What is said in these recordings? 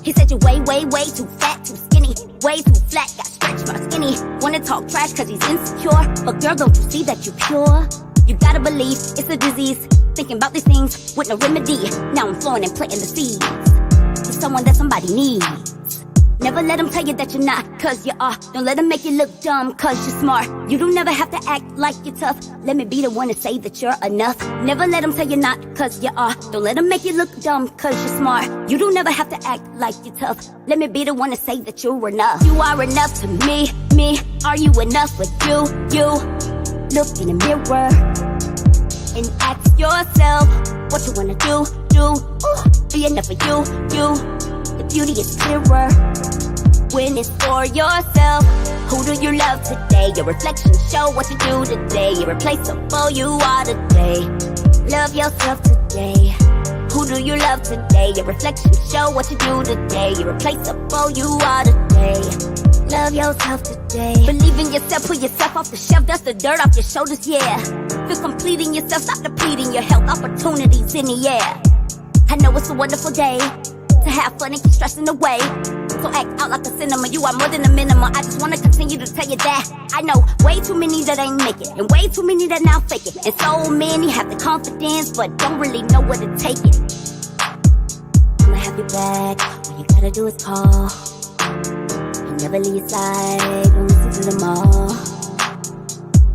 He said you're way too fat, too skinny, way too flat, got stretched but skinny. Wanna talk trash cause he's insecure, but girl, don't you see that you're pure? You gotta believe it's a disease, thinking about these things with no remedy. Now I'm flowing and planting the seeds for someone that somebody needs. Never let them tell you that you're not, cause you are. Don't let them make you look dumb, cause you're smart. You don't never have to act like you're tough. Let me be the one to say that you're enough. Never let them tell you not, cause you are. Don't let them make you look dumb, cause you're smart. You don't never have to act like you're tough. Let me be the one to say that you're enough. You are enough to me. Are you enough with you? Look in the mirror and ask yourself what you wanna do. Ooh, be enough for you. The beauty is clearer when it's for yourself. Who do you love today? Your reflection show what you do today. Irreplaceable you are today. Love yourself today. Who do you love today? Your reflection show what you do today. Irreplaceable you are today. Love yourself today. Believe in yourself, pull yourself off the shelf, dust the dirt off your shoulders, yeah. Feel complete in yourself, stop depleting your health, opportunities in the air. I know it's a wonderful day to have fun and keep stressing away. So act out like a cinema, you are more than a minimum. I just wanna continue to tell you that I know way too many that ain't make it, and way too many that now fake it. And so many have the confidence, but don't really know where to take it. I'ma have your back, all you gotta do is call. And never leave your side, don't listen to them all.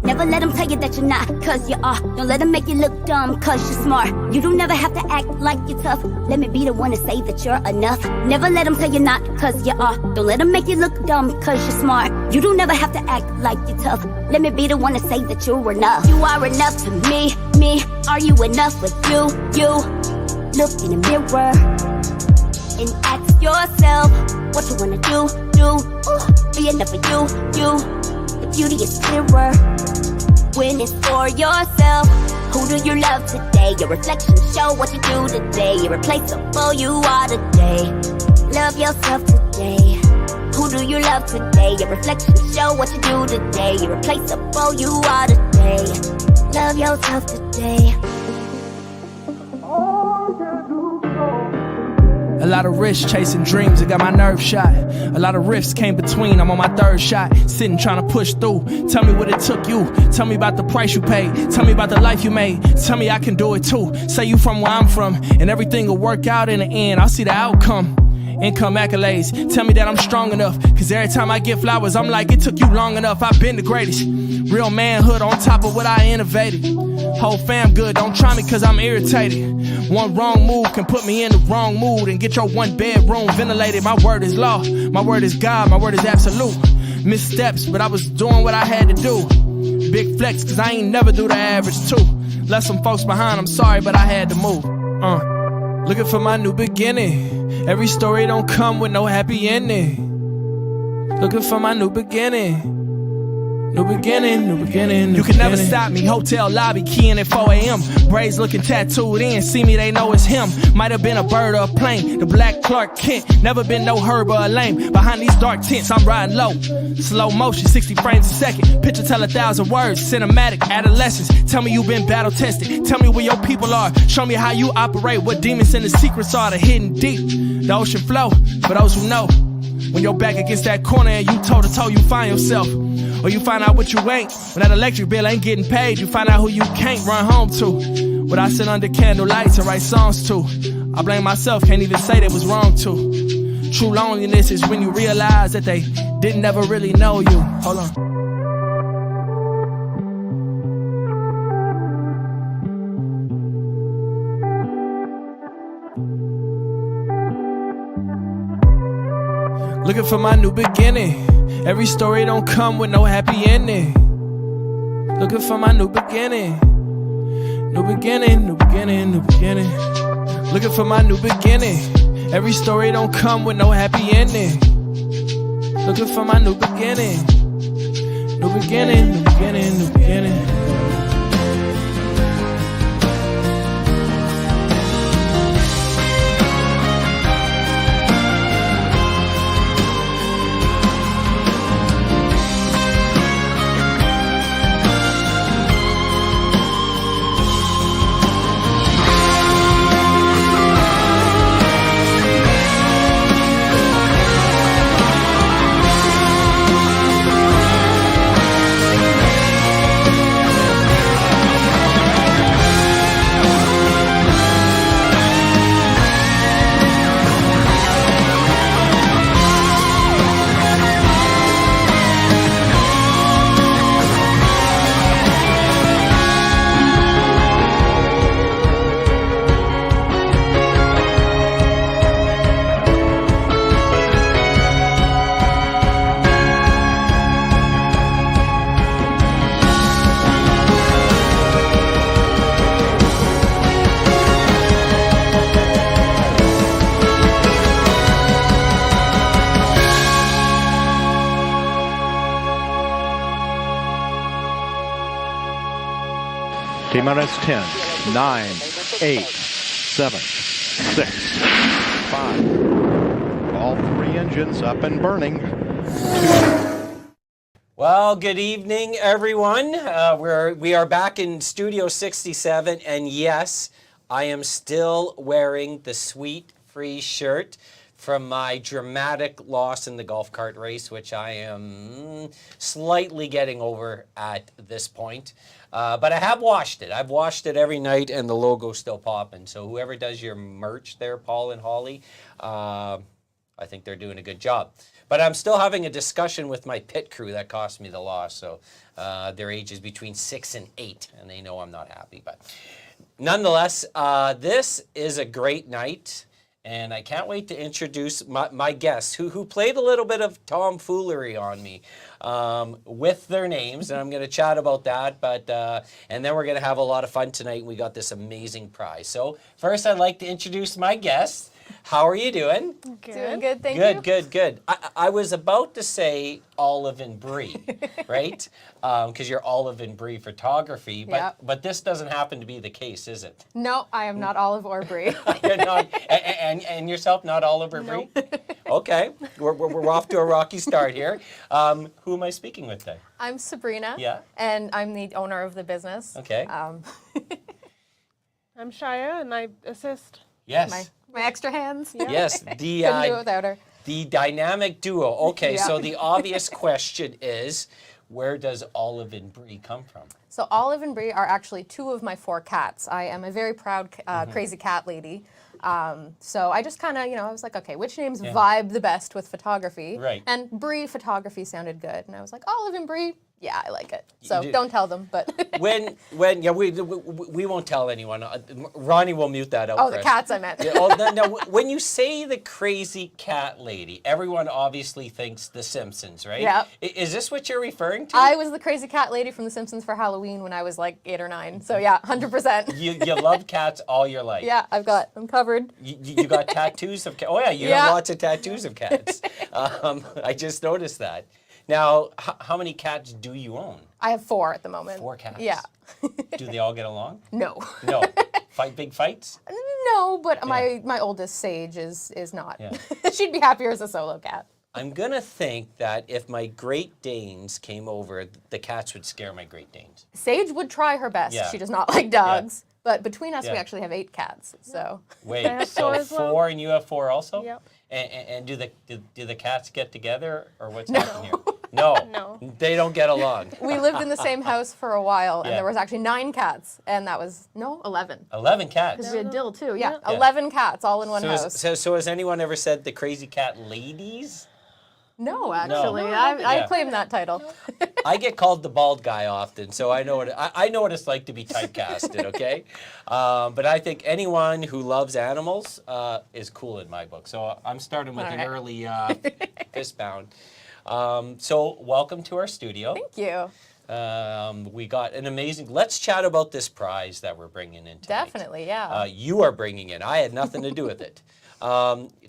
Never let them tell you that you're not, cause you are. Don't let them make you look dumb, cause you're smart. You don't never have to act like you're tough. Let me be the one to say that you're enough. Never let them tell you not, cause you are. Don't let them make you look dumb, cause you're smart. You don't never have to act like you're tough. Let me be the one to say that you're enough. You are enough to me. Are you enough with you? Look in the mirror and ask yourself what you wanna do. Ooh, be enough for you. The beauty is clearer when it's for yourself. Who do you love today? Your reflection show what you do today. Irreplaceable you are today. Love yourself today. Who do you love today? Your reflection show what you do today. Irreplaceable you are today. Love yourself today. A lot of risks chasing dreams, it got my nerves shot. A lot of rifts came between, I'm on my third shot. Sitting trying to push through. Tell me what it took you. Tell me about the price you paid. Tell me about the life you made. Tell me I can do it too. Say you from where I'm from, and everything will work out in the end. I'll see the outcome. Income accolades, tell me that I'm strong enough. Cause every time I get flowers, I'm like, it took you long enough. I've been the greatest. Real manhood on top of what I innovated. Whole fam good, don't try me cause I'm irritated. One wrong move can put me in the wrong mood and get your one bedroom ventilated. My word is law, my word is God, my word is absolute. Missteps, but I was doing what I had to do. Big flex cause I ain't never do the average two. Left some folks behind, I'm sorry but I had to move. Looking for my new beginning. Every story don't come with no happy ending. Looking for my new beginning. New beginning, new beginning. You can never stop me. Hotel lobby, keying at 4 a.m. Braids looking tattooed in. See me, they know it's him. Might have been a bird or a plane. The black Clark Kent. Never been no herb or a lame. Behind these dark tents, I'm riding low. Slow motion, 60 frames a second. Picture tell 1,000 words. Cinematic, adolescence. Tell me you been battle tested. Tell me where your people are. Show me how you operate. What demons and the secrets are. The hidden deep. The ocean flow. For those who know. When you're back against that corner and you toe to toe, you find yourself. Or you find out what you ain't. When that electric bill ain't getting paid, you find out who you can't run home to. What I sit under candle lights and write songs to. I blame myself, can't even say that was wrong to. True loneliness is when you realize that they didn't ever really know you. Hold on. Looking for my new beginning. Every story don't come with no happy ending. Looking for my new beginning. New beginning, new beginning, new beginning. Looking for my new beginning. Every story don't come with no happy ending. Looking for my new beginning. New beginning, new beginning, new beginning. T-minus 10, 9, 8, 7, 6, 5. All three engines up and burning. 2. Well, good evening, everyone. We are back in Studio 67, and yes, I am still wearing the Sweet Free shirt from my dramatic loss in the golf cart race, which I am slightly getting over at this point. But I have washed it. I've washed it every night, and the logo's still popping. So whoever does your merch there, Paul and Holly, I think they're doing a good job. But I'm still having a discussion with my pit crew that cost me the loss. So their age is between 6 and 8, and they know I'm not happy. But nonetheless, this is a great night. And I can't wait to introduce my guests who played a little bit of tomfoolery on me with their names. And I'm going to chat about that. And then we're going to have a lot of fun tonight. We got this amazing prize. So first, I'd like to introduce my guests. How are you doing? Good. Doing good, thank you. Good. I was about to say Olive Brie, right? Because you're Olive Brie Photography, but this doesn't happen to be the case, is it? No, I am not Olive or Brie. You're not, and yourself not Olive or Brie? Nope. Okay, we're off to a rocky start here. Who am I speaking with today? I'm Sabrina. Yeah. And I'm the owner of the business. Okay. I'm Shia, and I assist. Yes. My extra hands. Yeah. Yes. Couldn't do it without her. The dynamic duo. Okay, Yeah. so the obvious question is, where does Olive Brie come from? So Olive and Brie are actually 2 of my 4 cats. I am a very proud, crazy cat lady. So I just kind of, I was like, okay, which names vibe the best with photography? Right. And Brie Photography sounded good. And I was like, Olive and Brie, yeah, I like it. So don't tell them, but. we won't tell anyone. Ronnie will mute that out. Oh, Chris. the cats I meant. Now, when you say the crazy cat lady, everyone obviously thinks The Simpsons, right? Yeah. Is this what you're referring to? I was the crazy cat lady from The Simpsons for Halloween when I was like 8 or 9. So yeah, 100%. You love cats all your life. Yeah, I'm covered. You got tattoos of cats. Oh yeah, you have lots of tattoos of cats. I just noticed that. Now, how many cats do you own? I have 4 at the moment. 4 cats? Yeah. Do they all get along? No. No. Big fights? No, but my oldest Sage is not. Yeah. She'd be happier as a solo cat. I'm going to think that if my Great Danes came over, the cats would scare my Great Danes. Sage would try her best. Yeah. She does not like dogs. But between us, we Yeah. actually have 8 cats. So Wait, have so 4 as well. 4 and you have 4 also? Yep. And do the cats get together, or what's happening here? No. No. They don't get along. we lived in the same house for a while, and Yeah. there was actually 9 cats, and that was 11. 11 cats. Because we had Dill too. Yeah, Yeah. 11 cats all in one So, house. so has anyone ever said the crazy cat ladies? No, actually, No, I Yeah. claim that title. I get called the bald guy often, so I know what it's like to be typecasted. Okay, but I think anyone who loves animals is cool in my book. So I'm starting with All an right. early fist bound. So welcome to our studio. Thank you. We got an amazing. Let's chat about this prize that we're bringing in tonight. Definitely, yeah. You are bringing it. I had nothing to do with it.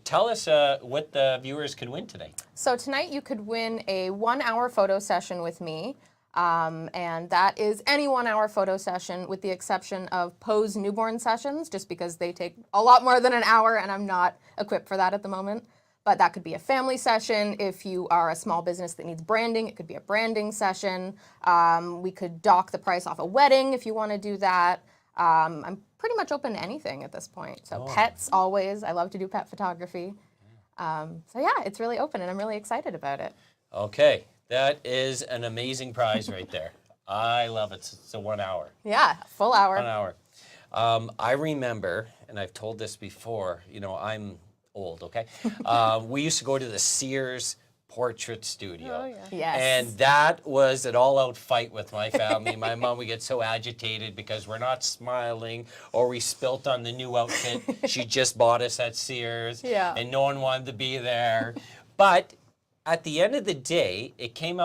Tell us what the viewers can win today. So tonight you could win a 1-hour photo session with me. And that is any 1-hour photo session with the exception of pose newborn sessions, just because they take a lot more than an hour and I'm not equipped for that at the moment. But that could be a family session. If you are a small business that needs branding, it could be a branding session. We could dock the price off a wedding if you want to do that. I'm pretty much open to anything at this point. So pets, always. I love to do pet photography. So yeah, it's really open and I'm really excited about it. Okay, that is an amazing prize right there. I love it. It's a 1 hour. Yeah, full hour. 1 hour. I remember, and I've told this before, I'm old, okay? We used to go to the Sears portrait studio. Oh, yeah. Yes. And that was an all-out fight with my family. My mom would get so agitated because we're not smiling or we spilt on the new outfit she just bought us at Sears. Yeah. And no one wanted to be there. But at the end of the day, it came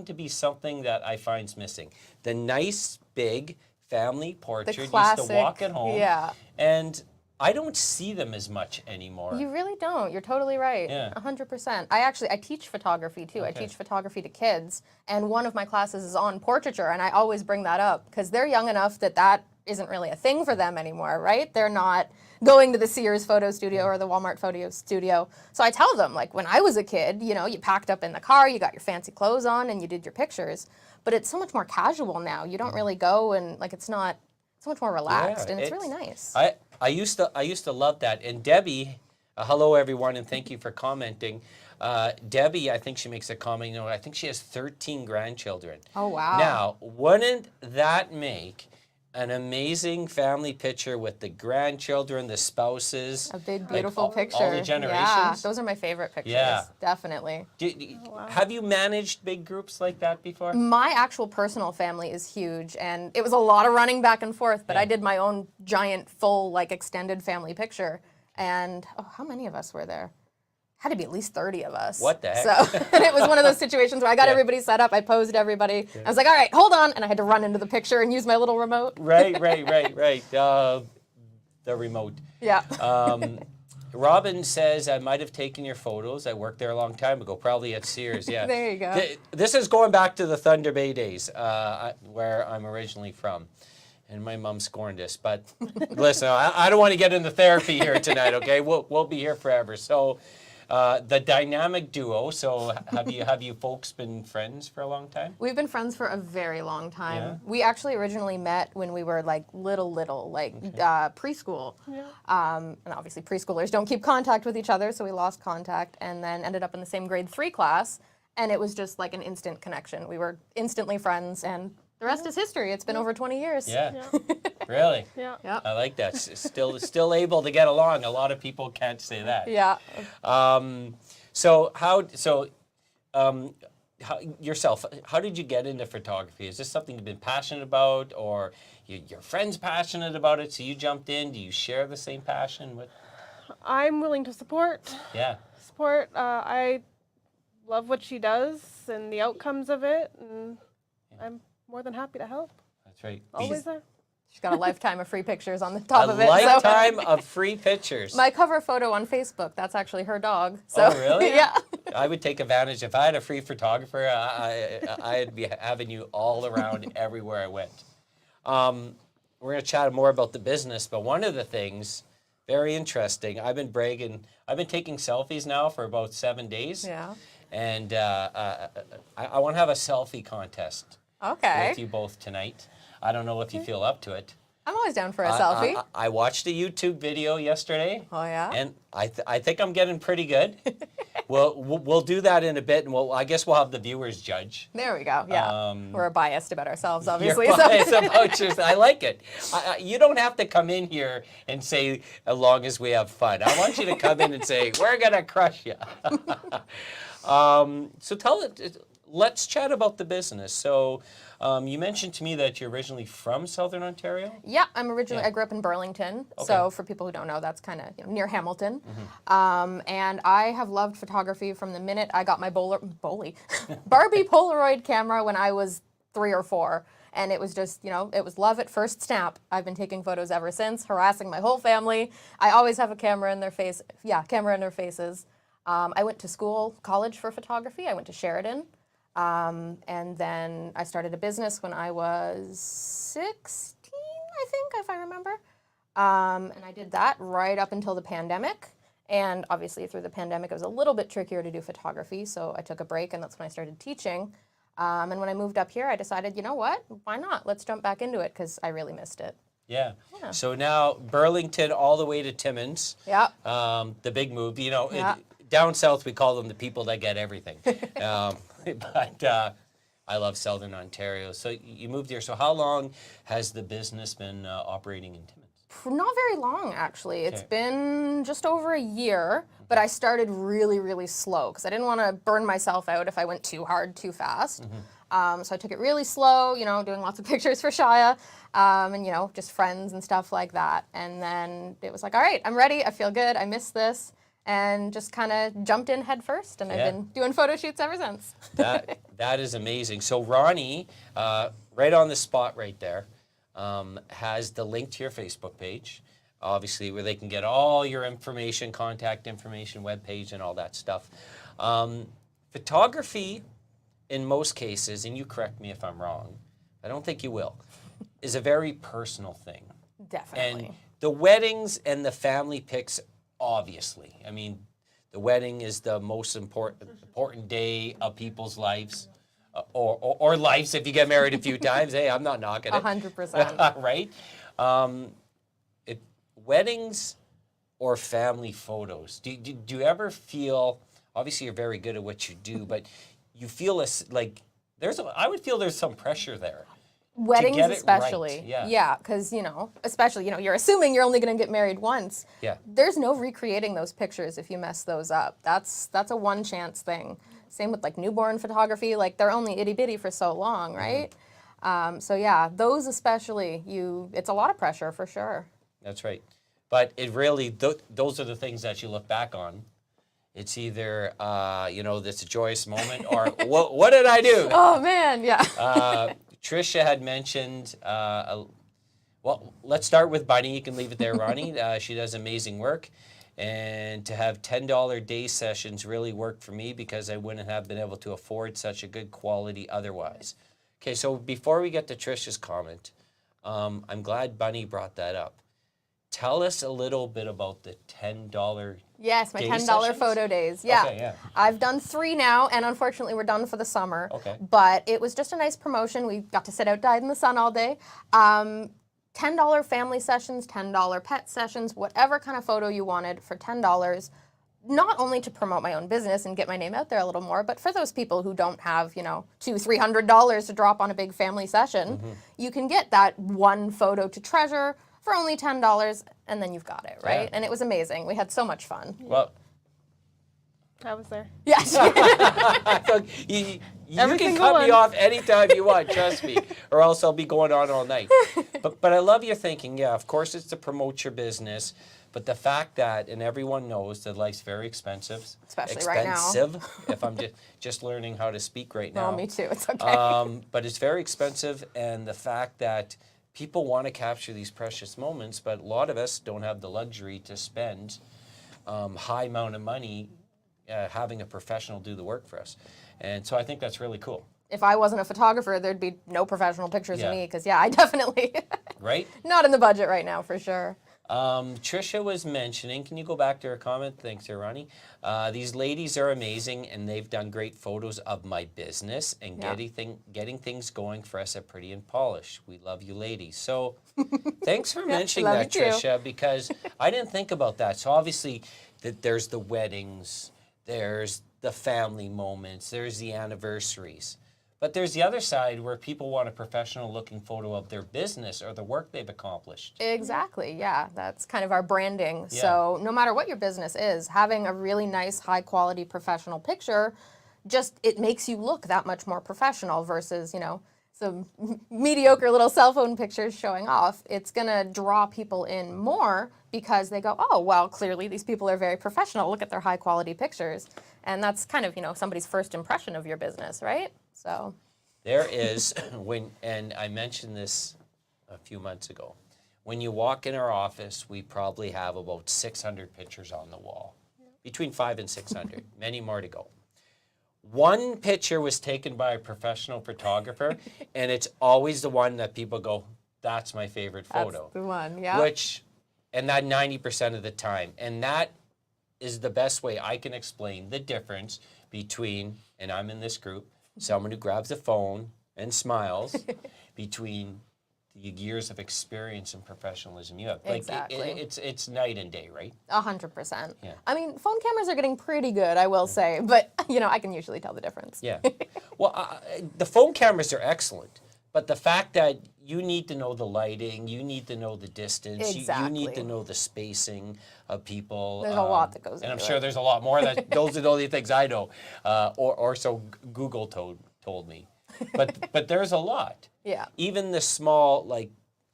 to be something that I find's missing. The nice, big family portrait used classic, to walk at home. yeah. And I don't see them as much anymore. You really don't. You're totally right. Yeah. 100%. I teach photography too. I Okay. teach photography to kids, and one of my classes is on portraiture, and I always bring that up because they're young enough that isn't really a thing for them anymore, right? They're not going to the Sears photo studio or the Walmart photo studio. So I tell them, like, when I was a kid, you packed up in the car, you got your fancy clothes on, and you did your pictures. But it's so much more casual now. You don't really go and, like, it's not so much more relaxed, and it's really nice. I used to love that. And Debbie, hello everyone, and thank you for commenting. Debbie, I think she makes a comment. I think she has 13 grandchildren. Oh, wow. Now, wouldn't that make an amazing family picture with the grandchildren, the spouses? A big, like, beautiful picture. All the generations. Yeah, those are my favorite pictures. Yeah. Definitely. Have you managed big groups like that before? My actual personal family is huge, and it was a lot of running back and forth, but I did my own giant, full, extended family picture. And, how many of us were there? Had to be at least 30 of us. What the heck? So, and it was one of those situations where I got Yeah. everybody set up, I posed everybody. I was like, all right, hold on, and I had to run into the picture and use my little remote. Right. The remote. Yeah. Robin says, I might have taken your photos. I worked there a long time ago, probably at Sears. Yeah. There you go. This is going back to the Thunder Bay days, where I'm originally from. And my mom scorned this, but listen, I don't want to get into therapy here tonight, okay? We'll be here forever. So the dynamic duo, so have you folks been friends for a long time? We've been friends for a very long time. Yeah? We actually originally met when we were little, preschool. Yeah. And obviously preschoolers don't keep contact with each other, so we lost contact and then ended up in the same grade 3 class. And it was just like an instant connection. We were instantly friends, and the rest is history. It's been over 20 years. Yeah. Really? Yeah. Yep. I like that. Still able to get along. A lot of people can't say that. Yeah. Yourself, how did you get into photography? Is this something you've been passionate about, or your friend's passionate about it, so you jumped in? Do you share the same passion? I'm willing to support. Yeah. I love what she does and the outcomes of it, and I'm more than happy to help. That's right. Always there. She's got a lifetime of free pictures on the top A of it. lifetime of free pictures. My cover photo on Facebook, that's actually her dog. So, Oh, really? Yeah. I would take advantage. If I had a free photographer, I'd be having you all around everywhere I went. We're going to chat more about the business, but one of the things, very interesting, I've been taking selfies now for about 7 days. Yeah. And I want to have a selfie contest with you both tonight. I don't know if you feel up to it. I'm always down for a selfie. I watched a YouTube video yesterday. Oh, yeah? And I think I'm getting pretty good. We'll do that in a bit, and I guess we'll have the viewers judge. There we go. Yeah. We're biased about ourselves, obviously. You're biased about yourself. I like it. You don't have to come in here and say, as long as we have fun. I want you to come in and say, we're going to crush you. So let's chat about the business. So you mentioned to me that you're originally from Southern Ontario? Yeah, I grew up in Burlington. Okay. So for people who don't know, that's kind of near Hamilton. And I have loved photography from the minute I got my Barbie Polaroid camera when I was 3 or 4. And it was just, it was love at first snap. I've been taking photos ever since, harassing my whole family. I always have a camera in their face. Yeah, camera in their faces. I went to college for photography. I went to Sheridan. And then I started a business when I was 16, I think, if I remember. And I did that right up until the pandemic. And obviously through the pandemic, it was a little bit trickier to do photography. So I took a break, and that's when I started teaching. And when I moved up here, I decided, you know what? Why not? Let's jump back into it, because I really missed it. Yeah. So now Burlington all the way to Timmins. Yeah. The big move. Down south, we call them the people that get everything. But I love Southern Ontario. So you moved here. So how long has the business been operating in Timmins? Not very long, actually. It's been just over a year, but I started really, really slow because I didn't want to burn myself out if I went too hard, too fast. So I took it really slow, doing lots of pictures for Shia, and, just friends and stuff like that. And then it was like, all right, I'm ready. I feel good. I miss this. And just kind of jumped in head first, and I've been doing photo shoots ever since. That is amazing. So Ronnie, right on the spot right there, has the link to your Facebook page, obviously, where they can get all your information, contact information, webpage, and all that stuff. Photography, in most cases, and you correct me if I'm wrong, I don't think you will, is a very personal thing. Definitely. And the weddings and the family pics, obviously. I mean, the wedding is the most important day of people's lives, or lives if you get married a few times. Hey, I'm not knocking it. 100%. Right? Weddings or family photos, do you ever feel, obviously you're very good at what you do, but you feel like I would feel there's some pressure there. Weddings especially. Right. Yeah, because, especially, you're assuming you're only going to get married once. Yeah. There's no recreating those pictures if you mess those up. That's a one chance thing. Same with newborn photography, they're only itty bitty for so long, right? So yeah, those especially, it's a lot of pressure for sure. That's right. But it really, those are the things that you look back on. It's either, this joyous moment or what did I do? Oh man, yeah. Tricia had mentioned, well, let's start with Bunny. You can leave it there, Ronnie. She does amazing work. And to have $10 day sessions really worked for me because I wouldn't have been able to afford such a good quality otherwise. Okay, so before we get to Tricia's comment, I'm glad Bunny brought that up. Tell us a little bit about the $10 Yes, my $10 sessions? Photo days. Yeah. Okay, yeah. I've done 3 now, and unfortunately we're done for the summer. Okay. But it was just a nice promotion. We got to sit outside in the sun all day. $10 family sessions, $10 pet sessions, whatever kind of photo you wanted for $10. Not only to promote my own business and get my name out there a little more, but for those people who don't have, $200-300 to drop on a big family session, you can get that one photo to treasure for only $10, and then you've got it, right? Yeah. And it was amazing. We had so much fun. Well, I was there. Yes. you Everything can cut me going. off anytime you want, trust me, or else I'll be going on all night. But I love your thinking. Yeah, of course it's to promote your business, but the fact that, and everyone knows that life's very expensive. Especially right now. Expensive, if I'm just learning how to speak right now. No, me too. It's okay. But it's very expensive, and the fact that people want to capture these precious moments, but a lot of us don't have the luxury to spend high amount of money having a professional do the work for us. And so I think that's really cool. If I wasn't a photographer, there'd be no professional pictures Yeah. of me, because I definitely Right? not in the budget right now for sure. Trisha was mentioning, can you go back to her comment? Thanks, here, Ronnie. These ladies are amazing, and they've done great photos of my business and Yeah. getting things going for us at Pretty and Polish. We love you, ladies. So thanks for mentioning love that, you too. Trisha, because I didn't think about that. So obviously, there's the weddings, there's the family moments, there's the anniversaries. But there's the other side where people want a professional looking photo of their business or the work they've accomplished. Exactly, yeah. That's kind of our branding. Yeah. So no matter what your business is, having a really nice, high quality professional picture, it makes you look that much more professional versus, some mediocre little cell phone pictures showing off. It's gonna draw people in more because they go, oh, well, clearly these people are very professional. Look at their high quality pictures. And that's kind of, somebody's first impression of your business, right? So There is, and I mentioned this a few months ago, when you walk in our office, we probably have about 600 pictures on the wall, between 500 and 600, many more to go. One picture was taken by a professional photographer, and it's always the one that people go, that's my favorite photo. that's the one, yeah. And that 90% of the time. And that is the best way I can explain the difference between, and I'm in this group, someone who grabs the phone and smiles, between the years of experience and professionalism you have. Exactly. It's night and day, right? 100%. Yeah. I mean, phone cameras are getting pretty good, I will say, but I can usually tell the difference. Yeah. Well, the phone cameras are excellent, but the fact that you need to know the lighting, you need to know the distance, you need to Exactly. know the spacing of people. There's a lot that goes and I'm into sure it. there's a lot more that those are the only things I know, or so Google told me. But there's a lot. Yeah. Even the small, like,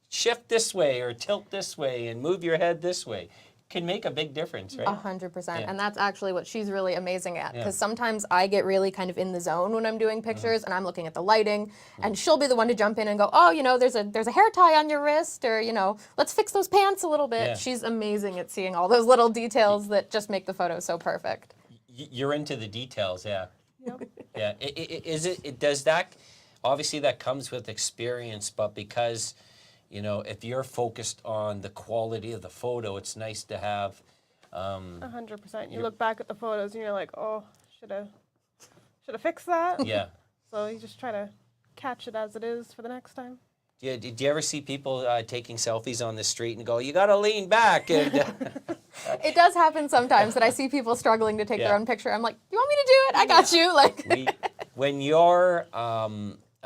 shift this way or tilt this way and move your head this way can make a big difference, right? 100%. Yeah. And that's actually what she's really amazing at. Yeah. Because sometimes I get really kind of in the zone when I'm doing pictures and I'm looking at the lighting, and she'll be the one to jump in and go, oh, there's a hair tie on your wrist, or, let's fix those pants a little bit. Yeah. She's amazing at seeing all those little details that just make the photo so perfect. You're into the details, yeah. Yep. Yeah. Does that, obviously that comes with experience, but because, if you're focused on the quality of the photo, it's nice to have. 100%. You look back at the photos and you're like, oh, should have fixed that. Yeah. So you just try to catch it as it is for the next time. Do you ever see people taking selfies on the street and go, you got to lean back? And It does happen sometimes that I see people struggling to take Yeah. their own picture. I'm like, you want me to do it? I got you. when you're a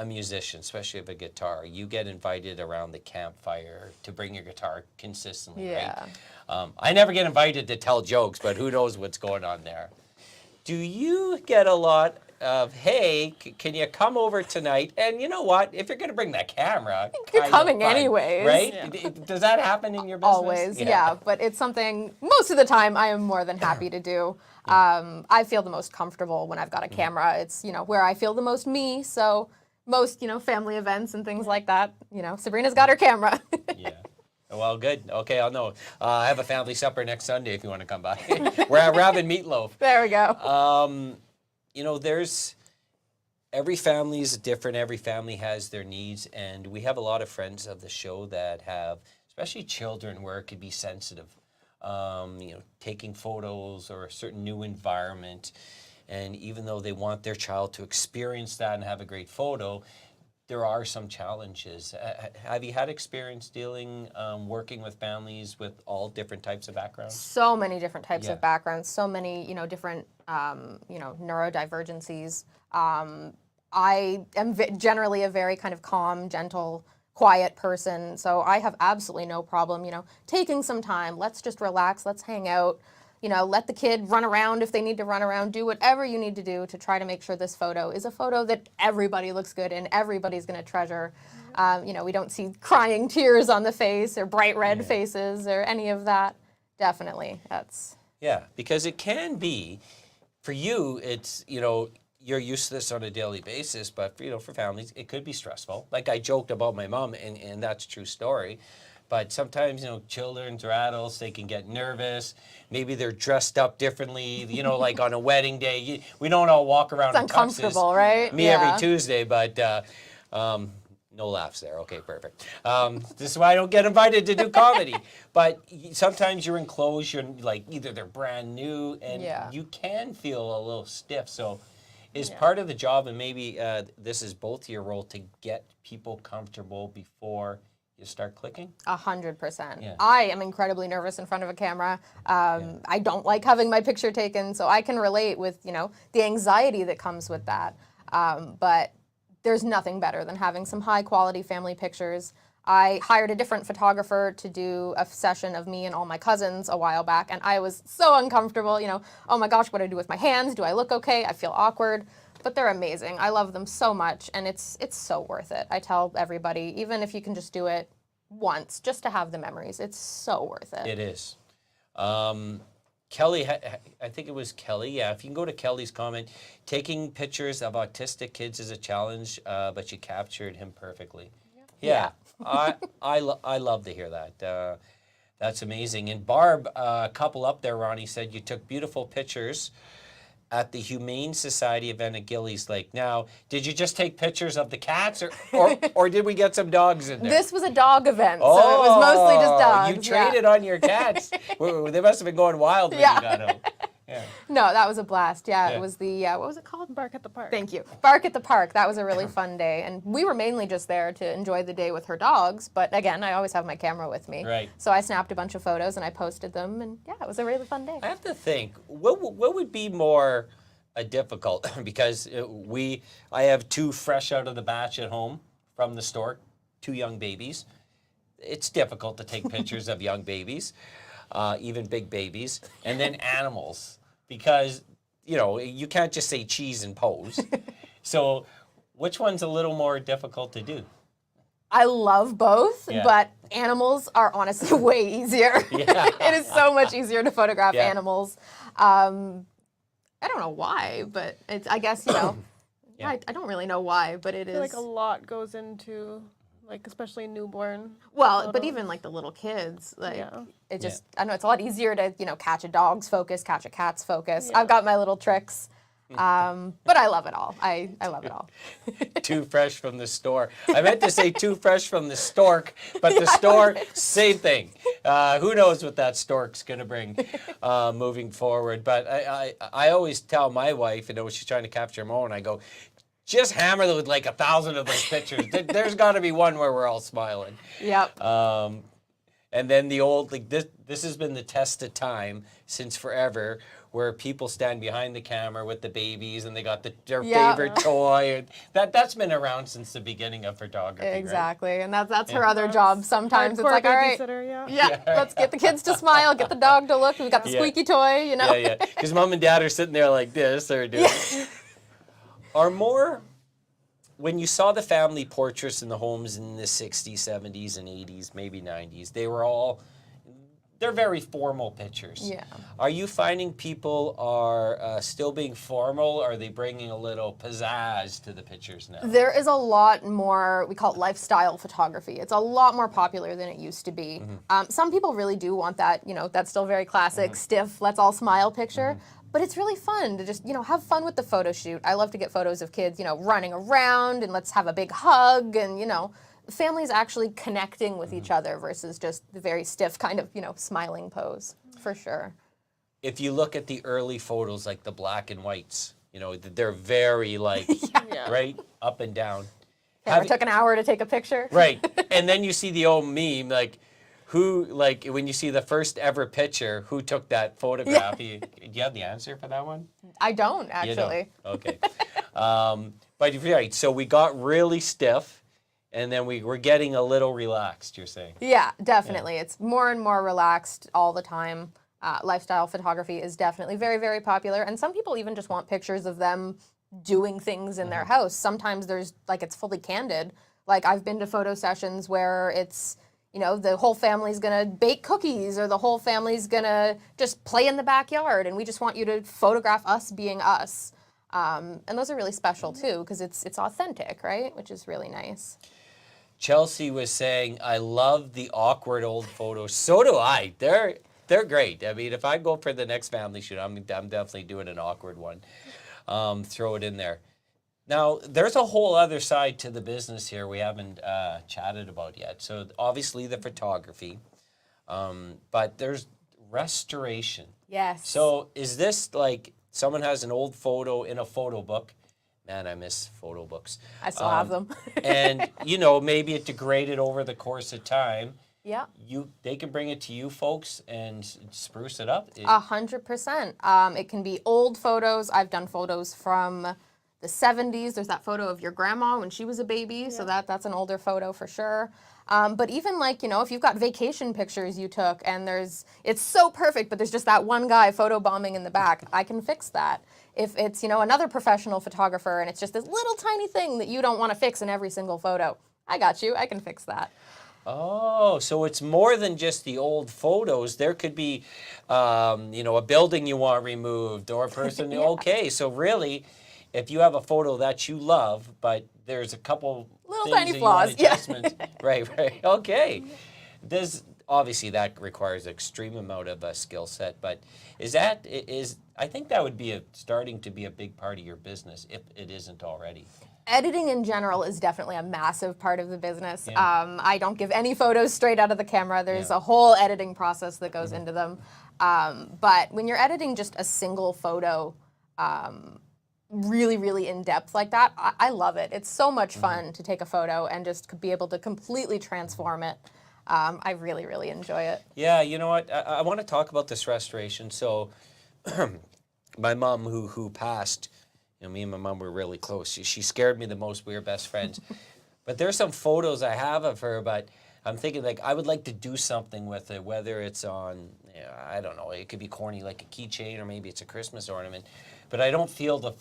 musician, especially with a guitar, you get invited around the campfire to bring your guitar consistently, Yeah. right? I never get invited to tell jokes, but who knows what's going on there. Do you get a lot of, hey, can you come over tonight? And you know what? If you're going to bring that camera, You're kind of coming fun, anyways. right? Yeah. Does that happen in your business? Always, yeah. But it's something, most of the time, I am more than happy to do. I feel the most comfortable when I've got a camera. It's, where I feel the most me. So most, family events and things like that, Sabrina's got her camera. Yeah. Well, good. Okay, I'll know. I have a family supper next Sunday if you want to come by. we're having meatloaf. There we go. There's every family is different. Every family has their needs, and we have a lot of friends of the show that have, especially children, where it could be sensitive. Taking photos or a certain new environment, and even though they want their child to experience that and have a great photo, there are some challenges. Have you had experience working with families with all different types of backgrounds? So many different types Yeah. of backgrounds, so many, different, neurodivergencies. I am generally a very kind of calm, gentle, quiet person, so I have absolutely no problem, taking some time. Let's just relax, let's hang out, let the kid run around if they need to run around, do whatever you need to do to try to make sure this photo is a photo that everybody looks good in, everybody's going to treasure. We don't see crying tears on the face or bright red faces or any of that. Definitely, that's... Yeah, because it can be, for you, it's, you're used to this on a daily basis, but for families, it could be stressful. Like I joked about my mom, and that's a true story. But sometimes, children or adults, they can get nervous. Maybe they're dressed up differently, like on a wedding day. We don't all walk around in It's uncomfortable, tuxes. right? Me every Tuesday, but no laughs there. Okay, perfect. This is why I don't get invited to do comedy. But sometimes you're in clothes, you're like, either they're brand new, and you can feel a little stiff. So is part of the job, and maybe this is both your role, to get people comfortable before you start clicking? 100%. Yeah. I am incredibly nervous in front of a camera. I don't like having my picture taken, so I can relate with, the anxiety that comes with that. But there's nothing better than having some high quality family pictures. I hired a different photographer to do a session of me and all my cousins a while back, and I was so uncomfortable, oh my gosh, what do I do with my hands? Do I look okay? I feel awkward. But they're amazing. I love them so much, and it's so worth it. I tell everybody, even if you can just do it once, just to have the memories, it's so worth it. It is. Kelly, I think it was Kelly. Yeah, if you can go to Kelly's comment, taking pictures of autistic kids is a challenge, but you captured him perfectly. Yeah. I love to hear that. That's amazing. And Barb, a couple up there, Ronnie, said you took beautiful pictures at the Humane Society event at Gillies Lake. Now, did you just take pictures of the cats, or did we get some dogs in there? This was a dog event, so it was mostly just dogs. You traded on your cats. They must have been going wild when you got home. Yeah. No, that was a blast. Yeah, it was the, what was it called? Bark at the Park. Thank you. Bark at the Park. That was a really fun day. And we were mainly just there to enjoy the day with her dogs. But again, I always have my camera with me. Right. So I snapped a bunch of photos and I posted them. And yeah, it was a really fun day. I have to think, what would be more difficult? Because I have two fresh out of the batch at home from the store, two young babies. It's difficult to take pictures of young babies, even big babies, and then animals. Because, you can't just say cheese and pose. So which one's a little more difficult to do? I love both, Yeah. but animals are honestly way easier. Yeah. It is so much easier to photograph Yeah. animals. I don't know why, but it's, I guess, Yeah. I don't really know why, but it I is. feel like a lot goes into, especially newborn. Well, but photos. even like the little kids, Yeah. it just, I know it's a lot easier to, catch a dog's focus, catch a cat's focus. I've got my little tricks, but I love it all. I love it all. Too fresh from the store. I meant to say too fresh from the stork, but the store, same thing. Who knows what that stork's going to bring moving forward. But I always tell my wife, when she's trying to capture them all, and I go, just hammer them with 1,000 of those pictures. There's got to be one where we're all smiling. Yep. And then the old, this has been the test of time since forever, where people stand behind the camera with the babies and they got their favorite toy. And that's been around since the beginning of photography, Exactly, and that's her other job. Sometimes it's Hardcore like, all right, babysitter, let's get the kids to smile, get the dog to look. We got the squeaky toy, Yeah. Because mom and dad are sitting there like this. They're doing. Are more, when you saw the family portraits in the homes in the 60s, 70s, and 80s, maybe 90s, they're very formal pictures. Yeah. Are you finding people are still being formal? Or are they bringing a little pizzazz to the pictures now? There is a lot more, we call it lifestyle photography. It's a lot more popular than it used to be. Some people really do want that, that's still very classic, stiff, let's all smile picture. But it's really fun to just, have fun with the photo shoot. I love to get photos of kids, running around and let's have a big hug and, families actually connecting with each other versus just the very stiff kind of, smiling pose, for sure. If you look at the early photos, like the black and whites, they're very right, up and down. It took an hour to take a picture. Right. And then you see the old meme, when you see the first ever picture, who took that photograph? Do you have the answer for that one? I don't, actually. You don't? Okay. But you're right. So we got really stiff, and then we were getting a little relaxed, you're saying? Yeah, definitely. Yeah. It's more and more relaxed all the time. Lifestyle photography is definitely very, very popular. And some people even just want pictures of them doing things in their house. Sometimes there's, it's fully candid. I've been to photo sessions where it's, the whole family's gonna bake cookies or the whole family's gonna just play in the backyard and we just want you to photograph us being us. And those are really special too because it's authentic, right? Which is really nice. Chelsea was saying, I love the awkward old photos. So do I. They're great. I mean, if I go for the next family shoot, I'm definitely doing an awkward one. Throw it in there. Now, there's a whole other side to the business here we haven't chatted about yet. So obviously the photography, but there's restoration. Yes. So is this like someone has an old photo in a photo book? Man, I miss photo books. I still have them. And, maybe it degraded over the course of time. Yeah. They can bring it to you folks and spruce it up. 100%. It can be old photos. I've done photos from the 70s. There's that photo of your grandma when she was a baby. So that's an older photo for sure. But even like, if you've got vacation pictures you took and it's so perfect, but there's just that one guy photobombing in the back, I can fix that. If it's, another professional photographer and it's just this little tiny thing that you don't want to fix in every single photo, I got you. I can fix that. Oh, so it's more than just the old photos. There could be, a building you want removed or a person. Yeah. Okay, so really, if you have a photo that you love, but there's a couple Little things tiny that flaws, you want adjustments. Right. Okay. Obviously that requires extreme amount of skill set, but I think that would be starting to be a big part of your business if it isn't already. Editing in general is definitely a massive part of the business. Yeah. I don't give any photos straight out of the camera. There's Yeah. a whole editing process that goes into them. But when you're editing just a single photo, really, really in depth like that, I love it. It's so much fun to take a photo and just be able to completely transform it. I really, really enjoy it. Yeah, you know what? I want to talk about this restoration. So, my mom, who passed, me and my mom were really close. She scared me the most. We were best friends. But there's some photos I have of her, but I'm thinking like I would like to do something with it, whether it's on, I don't know, it could be corny like a keychain or maybe it's a Christmas ornament. But I don't feel the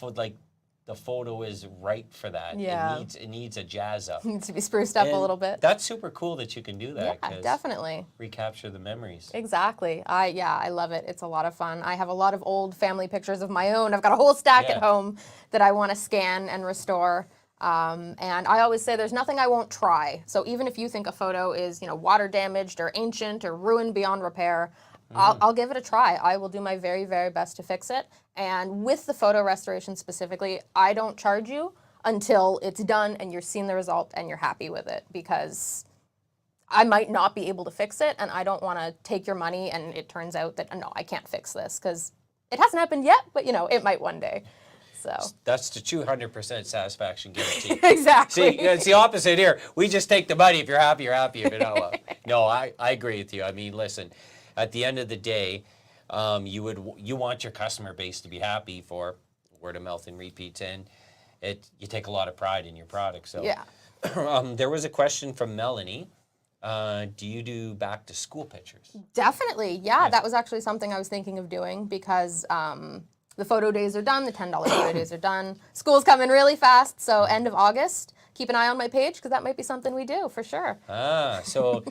photo is right for that. Yeah. It needs a jazz up. It needs to be spruced up a And little bit. That's super cool that you can do that. Yeah, 'cause definitely. recapture the memories. Exactly. I love it. It's a lot of fun. I have a lot of old family pictures of my own. I've got a whole stack at home that I want to scan and restore. And I always say there's nothing I won't try. So even if you think a photo is, water damaged or ancient or ruined beyond repair, I'll give it a try. I will do my very, very best to fix it. And with the photo restoration specifically, I don't charge you until it's done and you're seeing the result and you're happy with it, because I might not be able to fix it and I don't want to take your money and it turns out that, no, I can't fix this, because it hasn't happened yet, but it might one day. So That's the 200% satisfaction guarantee. exactly. See, it's the opposite here. We just take the money. If you're happy, you're happy. If you're not, well. No, I agree with you. I mean, listen, at the end of the day, you want your customer base to be happy for word of mouth and repeats, and you take a lot of pride in your product. So Yeah. There was a question from Melanie. Do you do back to school pictures? Definitely. Yeah, that was actually something I was thinking of doing, because the photo days are done, the $10 photo days are done. School's coming really fast, so end of August. Keep an eye on my page, because that might be something we do for sure. So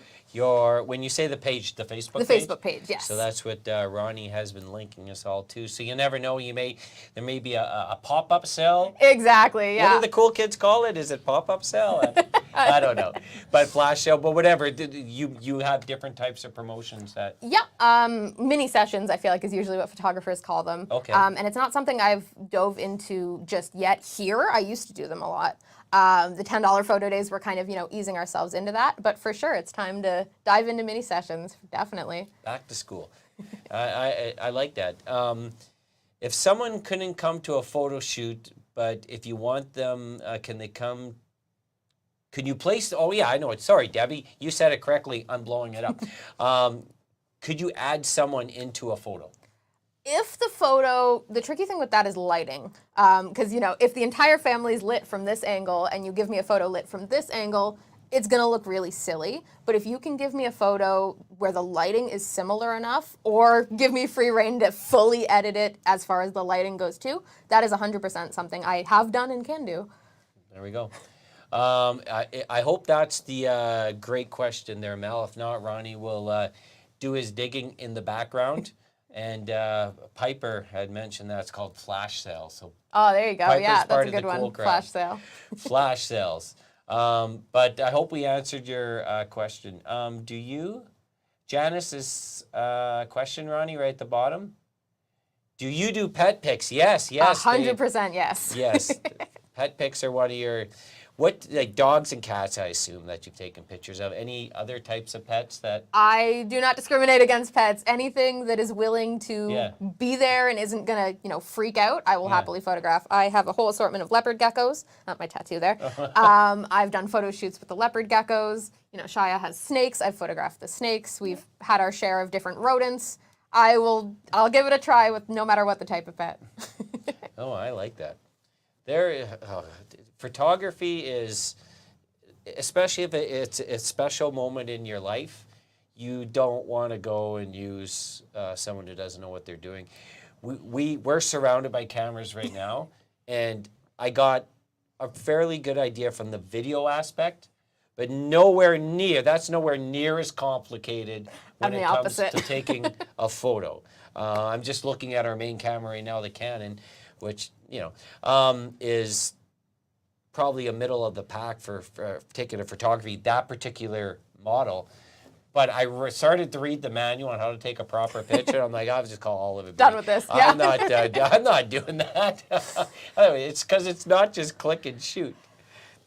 when you say the page, the Facebook page? The Facebook page, yes. So that's what Ronnie has been linking us all to. So you never know, there may be a pop-up sale. Exactly, yeah. What do the cool kids call it? Is it pop-up sale? I don't know. But flash sale, but whatever. You have different types of promotions that... Yeah, mini sessions, I feel like, is usually what photographers call them. Okay. And it's not something I've dove into just yet here. I used to do them a lot. The $10 photo days were kind of, easing ourselves into that. But for sure, it's time to dive into mini sessions, definitely. Back to school. I like that. If someone couldn't come to a photo shoot, but if you want them, can they come? Can you place? Oh, yeah, I know it. Sorry, Debbie. You said it correctly. I'm blowing it up. Could you add someone into a photo? If the photo, the tricky thing with that is lighting. Because, if the entire family's lit from this angle and you give me a photo lit from this angle, it's going to look really silly. But if you can give me a photo where the lighting is similar enough, or give me free reign to fully edit it as far as the lighting goes too, that is 100% something I have done and can do. There we go. I hope that's the great question there, Mel. If not, Ronnie will do his digging in the background. And Piper had mentioned that it's called flash sales. So oh, there you go. Piper's yeah, part that's a of the good one. cool crowd. Flash sale. Flash sales. But I hope we answered your question. Do you? Janice's question, Ronnie, right at the bottom. Do you do pet pics? Yes. 100% yes. Yes. Pet pics are one of your... What, like dogs and cats, I assume, that you've taken pictures of. Any other types of pets that... I do not discriminate against pets. Anything that is willing to be there and isn't going to, freak out, I will happily photograph. I have a whole assortment of leopard geckos. Not my tattoo there. I've done photo shoots with the leopard geckos. Shia has snakes. I've photographed the snakes. We've had our share of different rodents. I'll give it a try with no matter what the type of pet. Oh, I like that. Photography is, especially if it's a special moment in your life, you don't want to go and use someone who doesn't know what they're doing. We're surrounded by cameras right now, and I got a fairly good idea from the video aspect, but that's nowhere near as complicated when it comes to taking a photo. I'm just looking at our main camera right now, the Canon, which, is probably a middle of the pack for taking a photography, that particular model. But I started to read the manual on how to take a proper picture. I'm like, I'll just call Olive Brie. Done with this, yeah. I'm not doing that. Anyway, it's because it's not just click and shoot.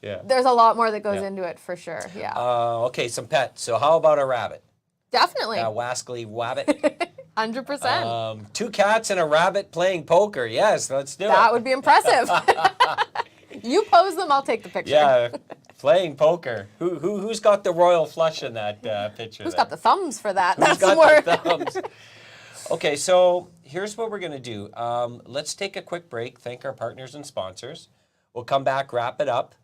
Yeah. There's a lot more that goes into it for sure, yeah. Okay, some pets. So how about a rabbit? Definitely. A wascally wabbit? 100%. 2 cats and a rabbit playing poker. Yes, let's do it. That would be impressive. You pose them, I'll take the picture. Yeah, playing poker. Who's got the royal flush in that picture? Who's got the thumbs for that? Who's got the thumbs? Okay, so here's what we're going to do. Let's take a quick break, thank our partners and sponsors. We'll come back, wrap it up.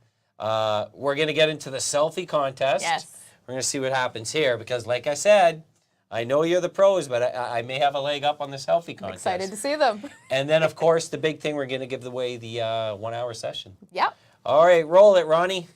We're going to get into the selfie contest. Yes. We're going to see what happens here because, like I said, I know you're the pros, but I may have a leg up on the selfie contest. Excited to see them. And then, of course, the big thing, we're going to give away the 1-hour session. Yep. All right, roll it, Ronnie.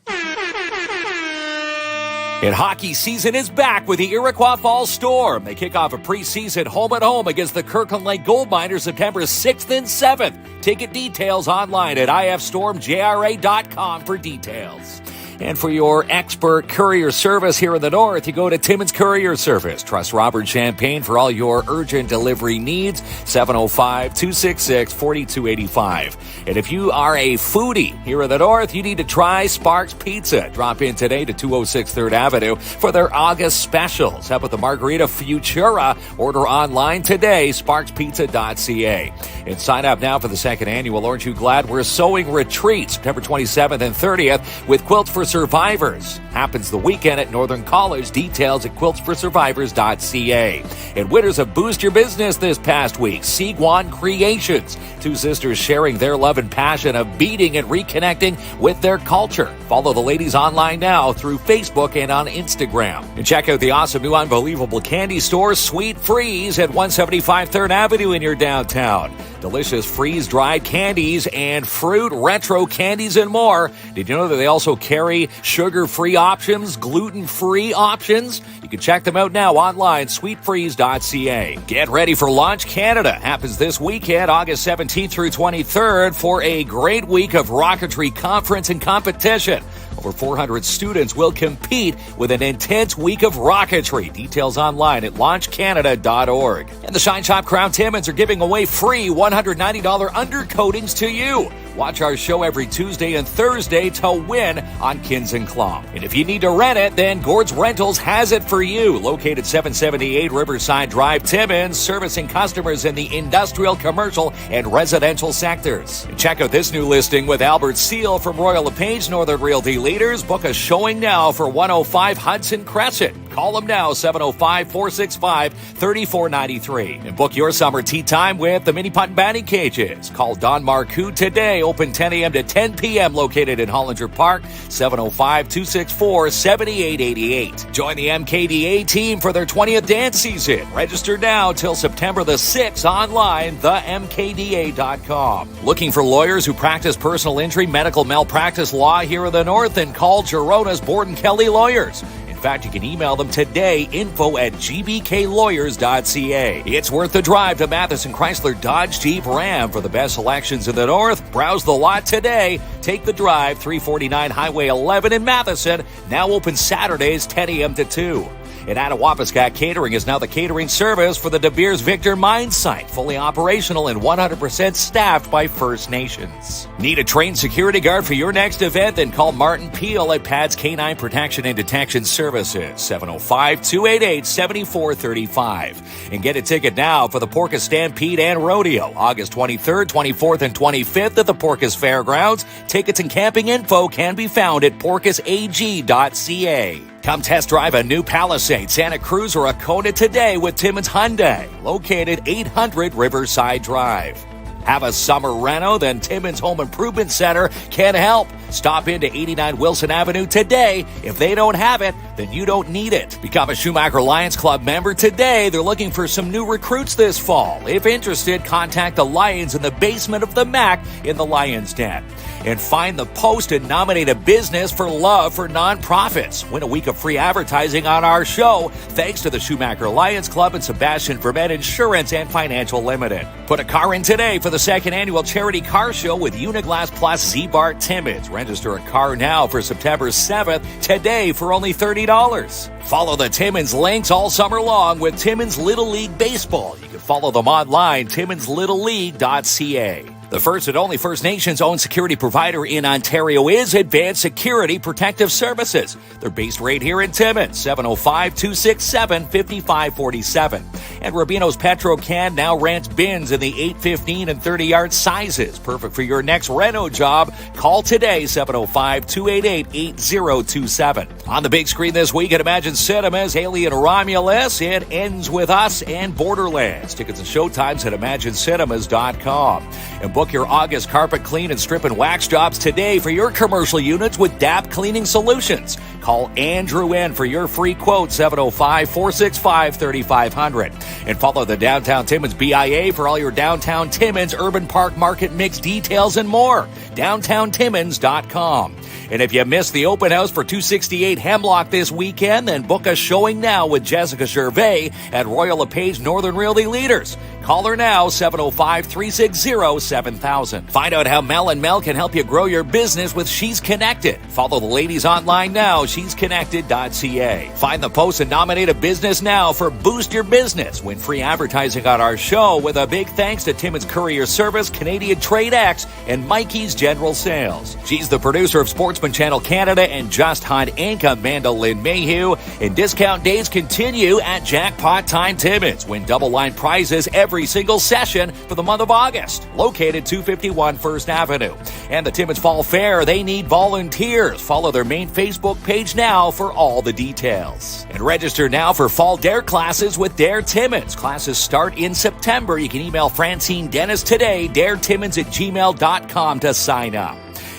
And hockey season is back with the Iroquois Falls Storm. They kick off a preseason home-and-home against the Kirkland Lake Gold Miners September 6th and 7th. Ticket details online at ifstormjra.com for details. And for your expert courier service here in the north, you go to Timmins Courier Service. Trust Robert Champagne for all your urgent delivery needs, 705-266-4285. And if you are a foodie here in the north, you need to try Sparks Pizza. Drop in today to 206 3rd Avenue for their August specials. How about the Margarita Futura? Order online today, sparkspizza.ca. And sign up now for the 2nd annual Aren't You Glad We're Sewing Retreat, September 27th and 30th with Quilts for Survivors. Happens the weekend at Northern College. Details at quiltsforsurvivors.ca. And winners of Boost Your Business this past week, Siguan Creations. 2 sisters sharing their love and passion of beating and reconnecting with their culture. Follow the ladies online now through Facebook and on Instagram. And check out the awesome new unbelievable candy store, Sweet Freeze, at 175 3rd Avenue in your downtown. Delicious freeze-dried candies and fruit, retro candies, and more. Did you know that they also carry sugar-free options, gluten-free options? You can check them out now online, sweetfreeze.ca. Get ready for Launch Canada. Happens this weekend, August 17th through 23rd, for a great week of rocketry conference and competition. Over 400 students will compete with an intense week of rocketry. Details online at launchcanada.org. And the Shine Shop Crown Timmins are giving away free $190 undercoatings to you. Watch our show every Tuesday and Thursday to win on KINZ and KLOMP. And if you need to rent it, then Gord's Rentals has it for you. Located 778 Riverside Drive, Timmins, servicing customers in the industrial, commercial, and residential sectors. And check out this new listing with Albert Seal from Royal LePage Northern Realty Leaders. Book a showing now for 105 Hudson Crescent. Call them now, 705-465-3493. And book your summer tea time with the Mini Putt and Batting Cages. Call Don Marcoux today. Open 10 a.m. to 10 p.m. Located in Hollinger Park, 705-264-7888. Join the MKDA team for their 20th dance season. Register now till September the 6th online, themkda.com. Looking for lawyers who practice personal injury, medical malpractice law here in the north? Then call Girona's Borden Kelly Lawyers. fact, you can email them today, info@gbklawyers.ca. It's worth the drive to Matheson Chrysler Dodge Jeep Ram for the best selections in the north. Browse the lot today. Take the drive, 349 Highway 11 in Matheson. Now open Saturdays, 10 a.m. to 2. And Attawapiskat Catering is now the catering service for the De Beers Victor mine site, fully operational and 100% staffed by First Nations. Need a trained security guard for your next event? Then call Martin Peel at Pad's Canine Protection and Detection Services, 705-288-7435. And get a ticket now for the Porcus Stampede and Rodeo, August 23rd, 24th, and 25th at the Porcus Fairgrounds. Tickets and camping info can be found at porcusag.ca. Come test drive a new Palisade, Santa Cruz, or a Kona today with Timmins Hyundai, located 800 Riverside Drive. Have a summer reno? Then Timmins Home Improvement Center can help. Stop into 89 Wilson Avenue today. If they don't have it, then you don't need it. Become a Schumacher Lions Club member today. They're looking for some new recruits this fall. If interested, contact the Lions in the basement of the MAC in the Lions Den. And find the post and nominate a business for love for nonprofits. Win a week of free advertising on our show, thanks to the Schumacher Lions Club and Sebastian Vermet Insurance and Financial Limited. Put a car in today for the second annual charity car show with Uniglass Plus Z-Bar Timmins. Register a car now for September 7th, today for only $30. Follow the Timmins links all summer long with Timmins Little League Baseball. You can follow them online, timminslittleleague.ca. The first and only First Nations-owned security provider in Ontario is Advanced Security Protective Services. They're based right here in Timmins, 705-267-5547. And Rubino's Petro-Can now rents bins in the 8, 15, and 30-yard sizes. Perfect for your next reno job. Call today, 705-288-8027. On the big screen this week at Imagine Cinemas, Alien Romulus, It Ends With Us, and Borderlands. Tickets and showtimes at ImagineCinemas.com. And book your August carpet clean and strip and wax jobs today for your commercial units with DAP Cleaning Solutions. Call Andrew N. for your free quote, 705-465-3500. And follow the Downtown Timmins BIA for all your Downtown Timmins Urban Park Market Mix details and more. DowntownTimmins.com. And if you missed the open house for 268 Hemlock this weekend, then book a showing now with Jessica Gervais at Royal LePage Northern Realty Leaders. Call her now, 705-360-7000. Find out how Mel and Mel can help you grow your business with She's Connected. Follow the ladies online now, shesconnected.ca. Find the post and nominate a business now for Boost Your Business. Win free advertising on our show with a big thanks to Timmins Courier Service, Canadian Trade X, and Mikey's General Sales. She's the producer of Sportsman Channel Canada and Just Hunt Inc. Amanda Lynn Mayhew. And discount days continue at Jackpot Time Timmins. Win double line prizes every single session for the month of August. Located 251 First Avenue. And the Timmins Fall Fair, they need volunteers. Follow their main Facebook page now for all the details. And register now for Fall Dare classes with Dare Timmins. Classes start in September. You can email Francine Dennis today, daretimmins@gmail.com to sign up.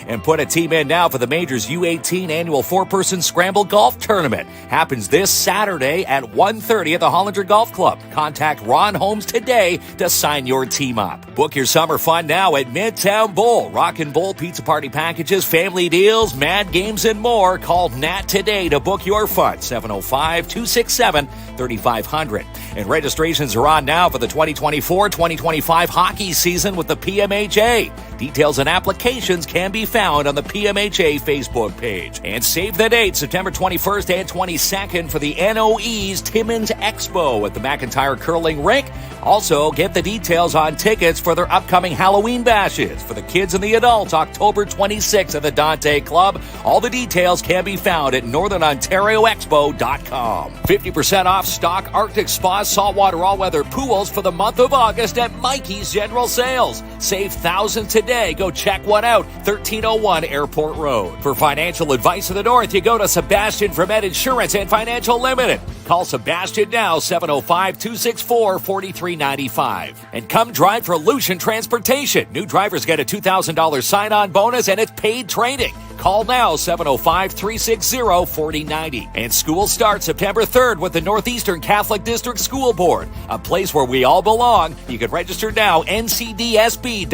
And put a team in now for the Majors U18 annual 4-person Scramble Golf Tournament. Happens this Saturday at 1:30 at the Hollinger Golf Club. Contact Ron Holmes today to sign your team up. Book your summer fun now at Midtown Bowl. Rock and Bowl pizza party packages, family deals, mad games, and more. Call Nat today to book your fun, 705-267-3500. And registrations are on now for the 2024-2025 hockey season with the PMHA. Details and applications can be found on the PMHA Facebook page. And save the date, September 21st and 22nd for the NOE's Timmins Expo at the McIntyre Curling Rink. Also, get the details on tickets for their upcoming Halloween bashes for the kids and the adults, October 26th at the Dante Club. All the details can be found at northernontarioexpo.com. 50% off stock Arctic Spa saltwater all-weather pools for the month of August at Mikey's General Sales. Save thousands today. Go check one out, 1301 Airport Road. For financial advice in the north, you go to Sebastian Vermet Insurance and Financial Limited. Call Sebastian now, 705-264-4395. And come drive for Lucian Transportation. New drivers get a $2,000 sign-on bonus and it's paid training. Call now, 705-360-4090. And school starts September 3rd with the Northeastern Catholic District School Board, a place where we all belong. You can register now, ncdsb.on.ca.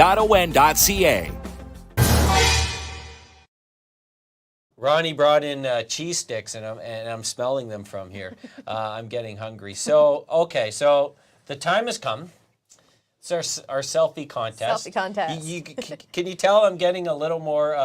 Ronnie brought in cheese sticks, and I'm smelling them from here. I'm getting hungry. So okay, so the time has come. It's our selfie contest. Selfie contest. Can you tell I'm getting a little more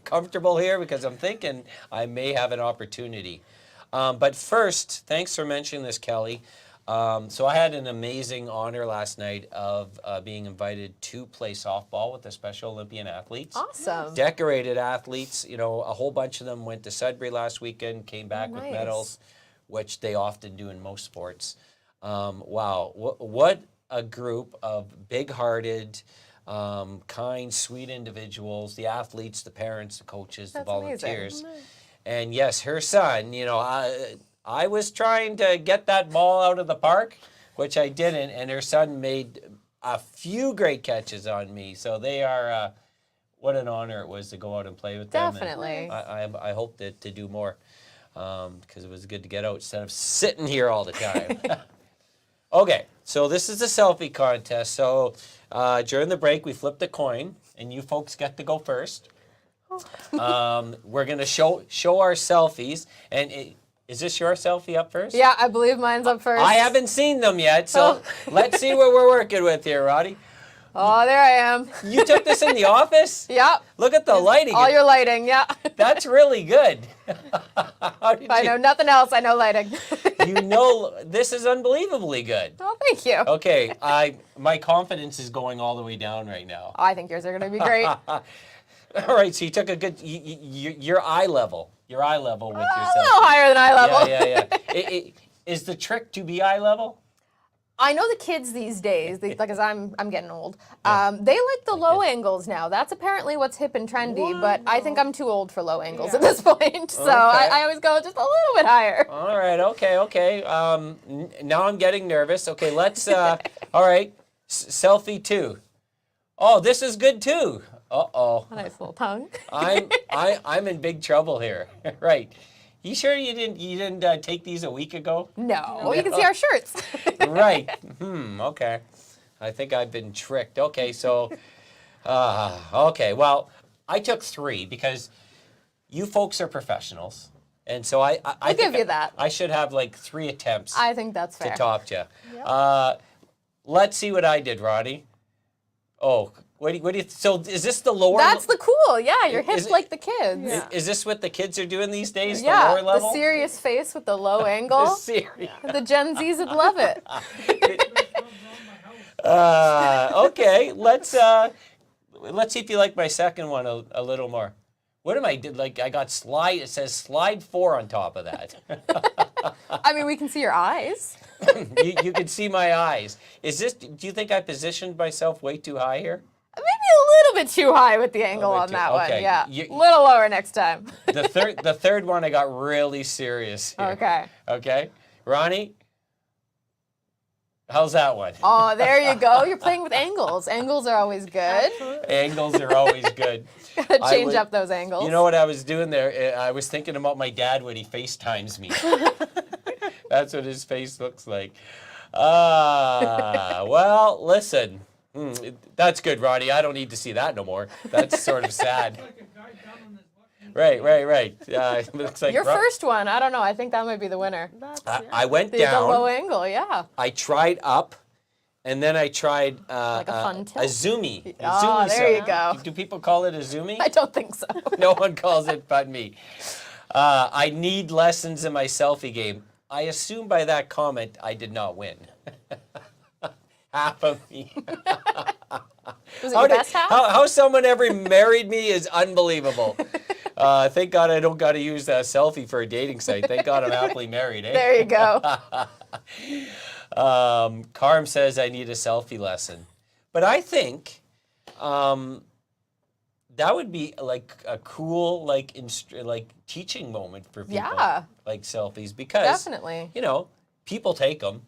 comfortable here because I'm thinking I may have an opportunity. But first, thanks for mentioning this, Kelly. So I had an amazing honor last night of being invited to play softball with the Special Olympian athletes. Awesome. Decorated athletes. You know, a whole bunch of them went to Sudbury last weekend, came back with nice. medals, which they often do in most sports. Wow, what a group of big-hearted, kind, sweet individuals, the athletes, the parents, the coaches, the volunteers. Amazing. And yes, her son, you know, I was trying to get that ball out of the park, which I didn't, and her son made a few great catches on me. So they are, what an honor it was to go out and play with them. Definitely. And I hope to do more because it was good to get out instead of sitting here all the time. Okay, so this is the selfie contest. So during the break, we flipped a coin, and you folks get to go first. We're going to show our selfies. And is this your selfie up first? Yeah, I believe mine's up first. I haven't seen them yet, so let's see what we're working with here, Roddy. Oh, there I am. You took this in the office? Yeah. Look at the lighting. All your lighting, yeah. That's really good. If I know nothing else, I know lighting. You know, this is unbelievably good. Oh, thank you. Okay, my confidence is going all the way down right now. I think yours are going to be great. All right, so you took a good, your eye level. Your eye level with A yourself. little higher than eye level. Yeah. Is the trick to be eye level? I know the kids these days, because I'm getting old, they like the low angles now. That's apparently what's hip and trendy, but I think I'm too old for low angles at this point. So I always go just a little bit higher. All right, okay. Now I'm getting nervous. Okay, let's, all right, selfie 2. Oh, this is good too. Uh-oh. A nice little tongue. I'm in big trouble here. Right. You sure you didn't take these a week ago? No, you can see our shirts. Right. Okay. I think I've been tricked. Okay, so, okay. Well, I took 3 because you folks are professionals, and so I give you that. I should have like 3 attempts. I think that's fair. To top you. Yep. Let's see what I did, Roddy. Oh. What do you? So is this the lower? That's the cool. Yeah, you're hip like the kids. Yeah. Is this what the kids are doing these days? Yeah, the lower level. The serious face with the low angle. The serious. The Gen Zs would love it. Okay, let's see if you like my second one a little more. What am I did? Like I got slide. It says slide 4 on top of that. I mean, we can see your eyes. you can see my eyes. Is this? Do you think I positioned myself way too high here? Maybe a little bit too high with the angle on that one. Yeah, a little lower next time. The third one I got really serious here. Okay. Okay, Ronnie. How's that one? Oh, there you go. You're playing with angles. Angles are always good. Angles are always good. Gotta change up those angles. You know what I was doing there? I was thinking about my dad when he FaceTimes me. That's what his face looks like. Well, listen. That's good, Ronnie. I don't need to see that no more. That's sort of sad. Right. Looks like your first one, I don't know. I think that might be the winner. I went the down. The low angle, yeah. I tried up, and then I tried like a fun tilt? a zoomie. Oh, there you go. Do people call it a zoomie? I don't think so. No one calls it but me. I need lessons in my selfie game. I assume by that comment I did not win. Half of me. Was it your best half? How someone ever married me is unbelievable. Thank God I don't got to use that selfie for a dating site. Thank God I'm happily married. Eh? There you go. Carm says I need a selfie lesson. But I think that would be like a cool like teaching moment for people. Yeah. Like selfies because definitely. You know, people take them.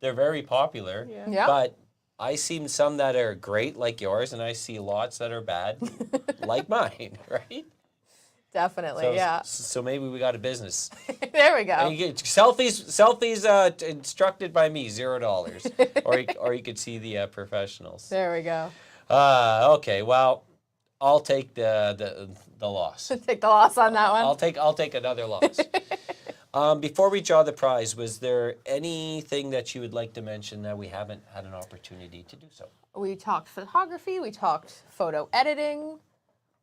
They're very popular. Yeah. But I see some that are great like yours and I see lots that are bad like mine, right? Definitely, yeah. So maybe we got a business. There we go. And you get selfies instructed by me, $0. or you could see the professionals. There we go. Okay, well, I'll take the the loss. Take the loss on that one. I'll take another loss. Before we draw the prize, was there anything that you would like to mention that we haven't had an opportunity to do so? We talked photography. We talked photo editing.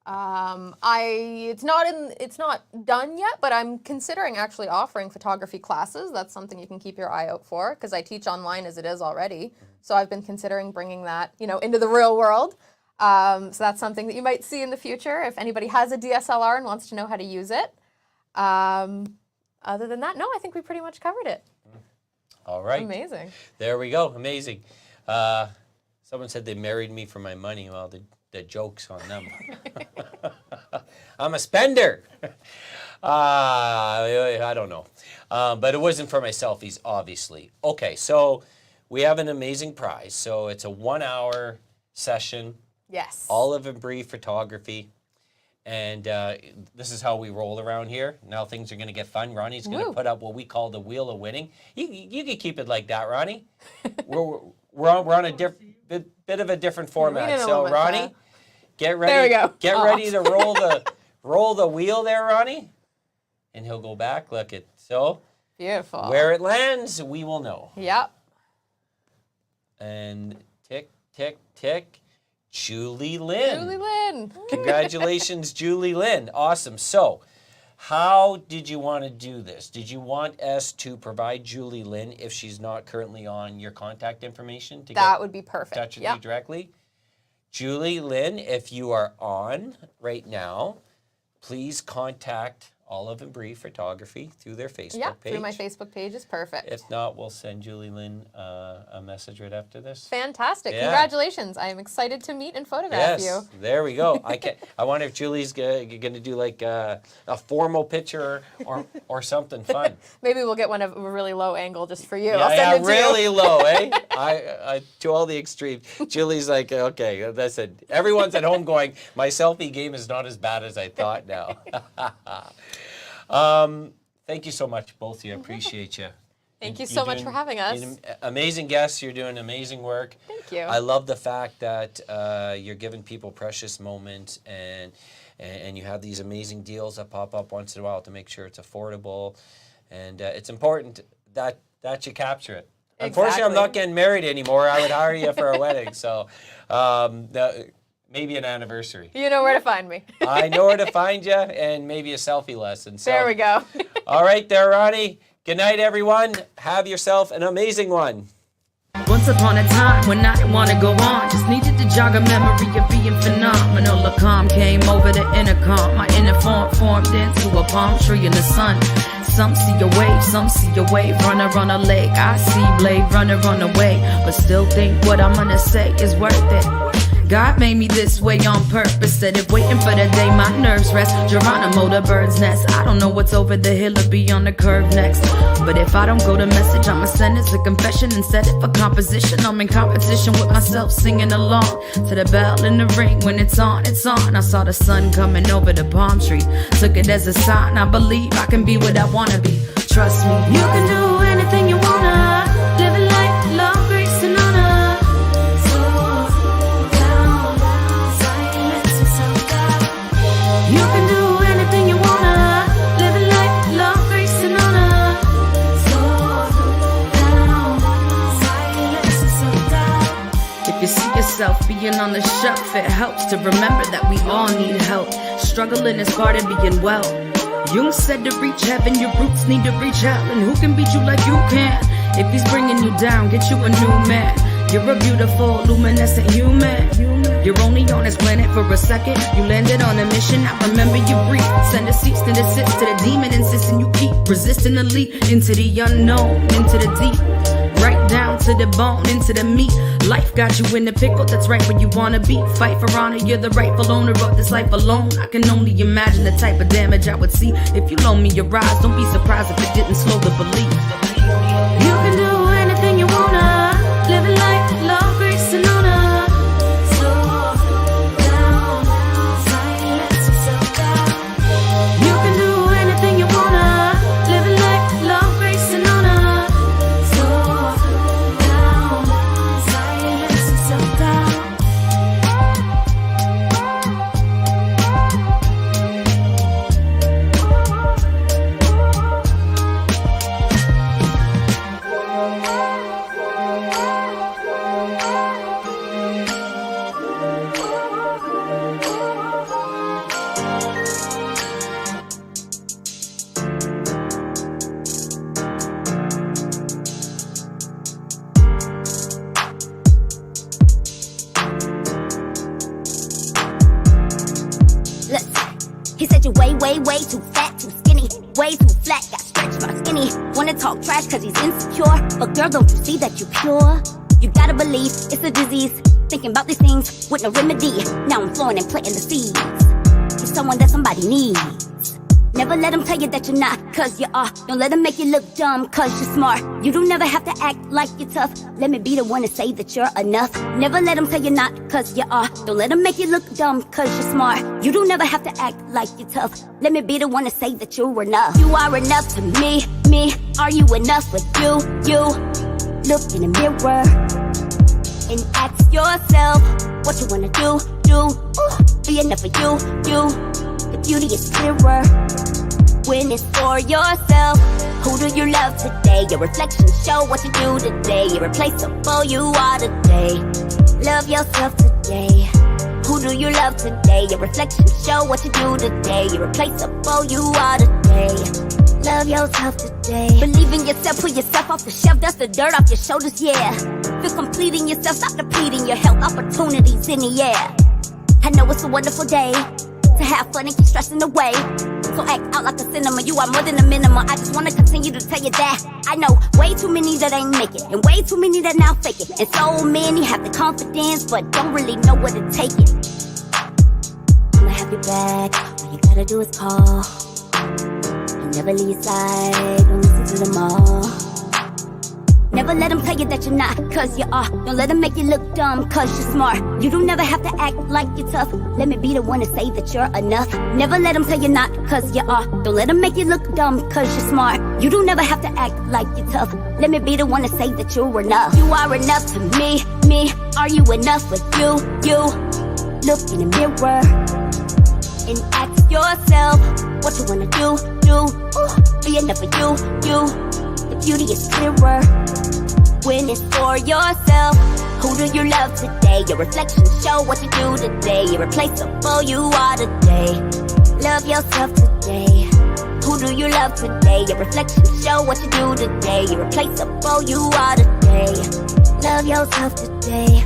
It's not done yet, but I'm considering actually offering photography classes. That's something you can keep your eye out for because I teach online as it is already. So I've been considering bringing that, into the real world. So that's something that you might see in the future if anybody has a DSLR and wants to know how to use it. Other than that, no, I think we pretty much covered it. All right. Amazing. There we go. Amazing. Someone said they married me for my money. Well, the joke's on them. I'm a spender. I don't know. But it wasn't for my selfies, obviously. Okay, so we have an amazing prize. So it's a 1-hour session. Yes. Olive Brie Photography. And this is how we roll around here. Now things are going to get fun. Ronnie's going to put up what we call the Wheel of Winning. You can keep it like that, Ronnie. we're on a bit of a different format. So, Ronnie, get ready. There we go. Get ready to roll the wheel there, Ronnie. And he'll go back. Look at beautiful. Where it lands, we will know. Yep. And tick, tick, tick. Julie Lynn. Julie Lynn. Congratulations, Julie Lynn. Awesome. So, how did you want to do this? Did you want us to provide Julie Lynn, if she's not currently on, your contact information to that would be perfect. Touch with you directly? Julie Lynn, if you are on right now, please contact Olive Brie Photography through their Facebook page. Through my Facebook page is perfect. If not, we'll send Julie Lynn a message right after this. Fantastic. Yeah. Congratulations. I am excited to meet and photograph you. There we go. I wonder if Julie's going to do like a formal picture or something fun. Maybe we'll get one of a really low angle just for you. Yeah, I'll send it to really you. low, eh? I to all the extremes. Julie's like, okay, listen, everyone's at home going, my selfie game is not as bad as I thought now. Thank you so much, both of you. I appreciate you. Thank you so much for having us. Amazing guests. You're doing amazing work. Thank you. I love the fact that you're giving people precious moments and you have these amazing deals that pop up once in a while to make sure it's affordable. And it's important that you capture it. Exactly. Unfortunately, I'm not getting married anymore. I would hire you for a wedding. So maybe an anniversary. You know where to find me. I know where to find you, and maybe a selfie lesson. So, there we go. All right there, Ronnie. Good night, everyone. Have yourself an amazing one. Once upon a time when I didn't want to go on, just needed to jog a memory of being phenomenal. A calm came over the intercom. My inner formed into a palm tree in the sun. Some see a wave, some see a wave runner on a lake. I see Blade Runner run away, but still think what I'm gonna say is worth it. God made me this way on purpose. Said if waiting for the day my nerves rest. Geronimo, the bird's nest. I don't know what's over the hill or beyond the curve next. But if I don't go to message, I'ma send it a confession and set it for composition. I'm in competition with myself, singing along to the bell in the ring. When it's on, it's on. I saw the sun coming over the palm tree. Took it as a sign. I believe I can be what I wanna be. Trust me, you can do anything you wanna. Live a life, love, grace, and honor. You can do anything you wanna. Live a life, love, grace, and honor. Slow down, silence and slow down. If you see yourself being on the shelf, it helps to remember that we all need help. Struggling is part of being well. Jung said to reach heaven, your roots need to reach hell. And who can beat you like you can? If he's bringing you down, get you a new man. You're a beautiful, luminescent human. You're only on this planet for a second. You landed on a mission, now remember you breathe. Send a cease and desist to the demon, insisting you keep resisting the leap into the unknown, into the deep. Right down to the bone, into the meat. Life got you in the pickle, that's right where you wanna be. Fight for honor, you're the rightful owner of this life alone. I can only imagine the type of damage I would see if you loan me your rise. Don't be surprised if it didn't slow the belief. You can do anything you wanna. Live a life, love, grace, and honor. Slow down, silence yourself down. You can do anything you wanna. Live a life, love, grace, and honor. Slow down, silence yourself down. you're way, way, way too fat, too skinny, way too flat, got stretched my skinny. Wanna talk trash cause he's insecure, but girl, don't you see that you're pure? You gotta believe it's a disease, thinking about these things with no remedy. Now I'm flowing and planting the seeds. You're someone that somebody needs. Never let them tell you that you're not, cause you are. Don't let them make you look dumb, cause you're smart. You don't never have to act like you're tough. Let me be the one to say that you're enough. Never let them tell you not, cause you are. Don't let them make you look dumb, cause you're smart. You don't never have to act like you're tough. Let me be the one to say that you're enough. You are enough to me. Are you enough with you? Look in the mirror and ask yourself what you wanna do. Ooh, be enough for you. The beauty is clearer when it's for yourself. Who do you love today? Your reflection show what you do today. Irreplaceable, you are today. Love yourself today. Who do you love today? Your reflection show what you do today. Irreplaceable, you are today. Love yourself today. Believe in yourself, pull yourself off the shelf, dust the dirt off your shoulders, yeah. Feel complete in yourself, stop depleting your health, opportunities in the air. I know it's a wonderful day to have fun and keep stressing away. So act out like a cinema, you are more than a minimum. I just wanna continue to tell you that I know way too many that ain't make it, and way too many that now fake it. And so many have the confidence, but don't really know where to take it. I'ma have your back, all you gotta do is call. And never leave your side, don't listen to them all. Never let them tell you that you're not, cause you are. Don't let them make you look dumb, cause you're smart. You don't never have to act like you're tough. Let me be the one to say that you're enough. Never let them tell you not, cause you are. Don't let them make you look dumb, cause you're smart. You don't never have to act like you're tough. Let me be the one to say that you're enough. You are enough to me. Are you enough with you? Look in the mirror and ask yourself what you wanna do. Ooh, be enough for you. The beauty is clearer when it's for yourself. Who do you love today? Your reflection show what you do today. Irreplaceable, you are today. Love yourself today. Who do you love today? Your reflection show what you do today. Irreplaceable, you are today. Love yourself today.